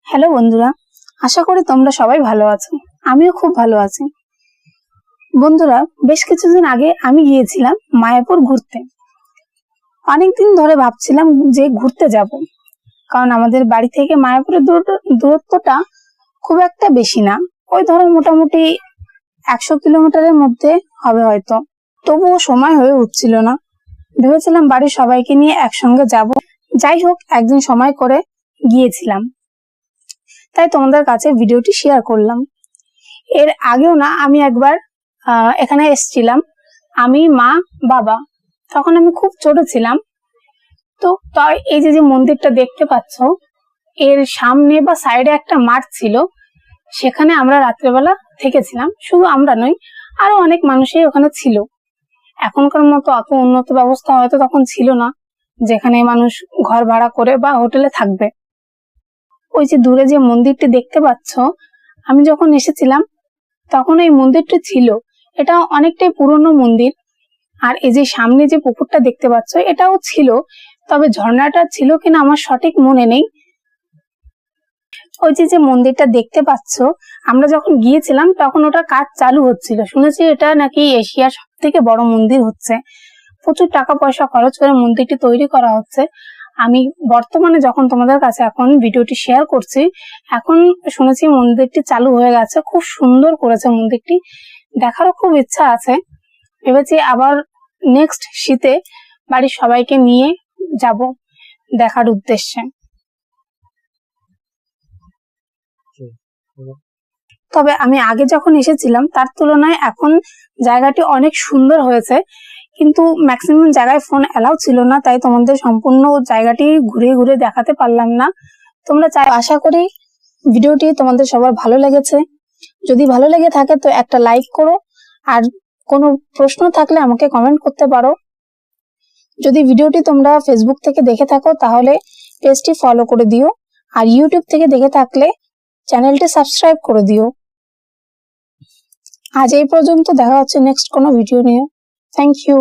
Hello বন্ধুরা, আশা করি তোমরা সবাই ভালো আছো। আমিও খুব ভালো আছি। বন্ধুরা, বেশ কিছুদিন আগে আমি গিয়েছিলাম মায়াপুর ঘুরতে। অনেকদিন ধরে ভাবছিলাম যে ঘুরতে যাব, কারণ আমাদের বাড়ি থেকে মায়াপুরের দূরত্বটা খুব একটা বেশি না। ওই ধরো মোটামুটি 100 কিলোমিটারের মধ্যে হবে হয়তো। তবুও সময় হয়ে উঠছিল না। ভেবেছিলাম বাড়ির সবাইকে নিয়ে একসঙ্গে যাব। যাই হোক, একদিন সময় করে গিয়েছিলাম, তাই তোমাদের কাছে ভিডিওটি শেয়ার করলাম। এর আগেও না আমি একবার এখানে এসেছিলাম, আমি, মা, বাবা। তখন আমি খুব ছোট ছিলাম। তো তাই এই যে মন্দিরটা দেখতে পাচ্ছ, এর সামনে বা সাইডে একটা মাঠ ছিল, সেখানে আমরা রাত্রেবেলা থেকেছিলাম। শুধু আমরা নই, আরো অনেক মানুষই ওখানে ছিল। এখনকার মতো অত উন্নত ব্যবস্থা হয়তো তখন ছিল না, যেখানে মানুষ ঘর ভাড়া করে বা হোটেলে থাকবে। ওই যে দূরে যে মন্দিরটি দেখতে পাচ্ছ, আমি যখন এসেছিলাম তখন এই মন্দিরটি ছিল। এটা অনেকটাই পুরনো মন্দির। আর এই যে সামনে যে পুকুরটা দেখতে পাচ্ছ, এটাও ছিল, তবে ঝর্ণাটা ছিল কিনা আমার সঠিক মনে নেই। ওই যে মন্দিরটা দেখতে পাচ্ছ, আমরা যখন গিয়েছিলাম তখন ওটা কাজ চালু হচ্ছিল। শুনেছি এটা নাকি এশিয়ার সব থেকে বড় মন্দির হচ্ছে। প্রচুর টাকা পয়সা খরচ করে মন্দিরটি তৈরি করা হচ্ছে। আমি বর্তমানে যখন তোমাদের কাছে এখন ভিডিওটি শেয়ার করছি, এখন শুনেছি মন্দিরটি চালু হয়ে গেছে। খুব সুন্দর করেছে মন্দিরটি, দেখারও খুব ইচ্ছা আছে। ভেবেছি আবার নেক্সট শীতে বাড়ির সবাইকে নিয়ে যাব দেখার উদ্দেশ্যে। তবে আমি আগে যখন এসেছিলাম তার তুলনায় এখন জায়গাটি অনেক সুন্দর হয়েছে, কিন্তু ম্যাক্সিমাম জায়গায় ফোন অ্যালাউ ছিল না, তাই তোমাদের সম্পূর্ণ জায়গাটি ঘুরে ঘুরে দেখাতে পারলাম না। তোমরা আশা করি ভিডিওটি তোমাদের সবার ভালো লেগেছে। যদি ভালো লেগে থাকে তো একটা লাইক করো, আর কোনো প্রশ্ন থাকলে আমাকে কমেন্ট করতে পারো। যদি ভিডিওটি তোমরা ফেসবুক থেকে দেখে থাকো তাহলে পেজটি ফলো করে দিও, আর ইউটিউব থেকে দেখে থাকলে চ্যানেলটি সাবস্ক্রাইব করে দিও। আজ এই পর্যন্ত, দেখা হচ্ছে নেক্সট কোনো ভিডিও নিয়ে। Thank you.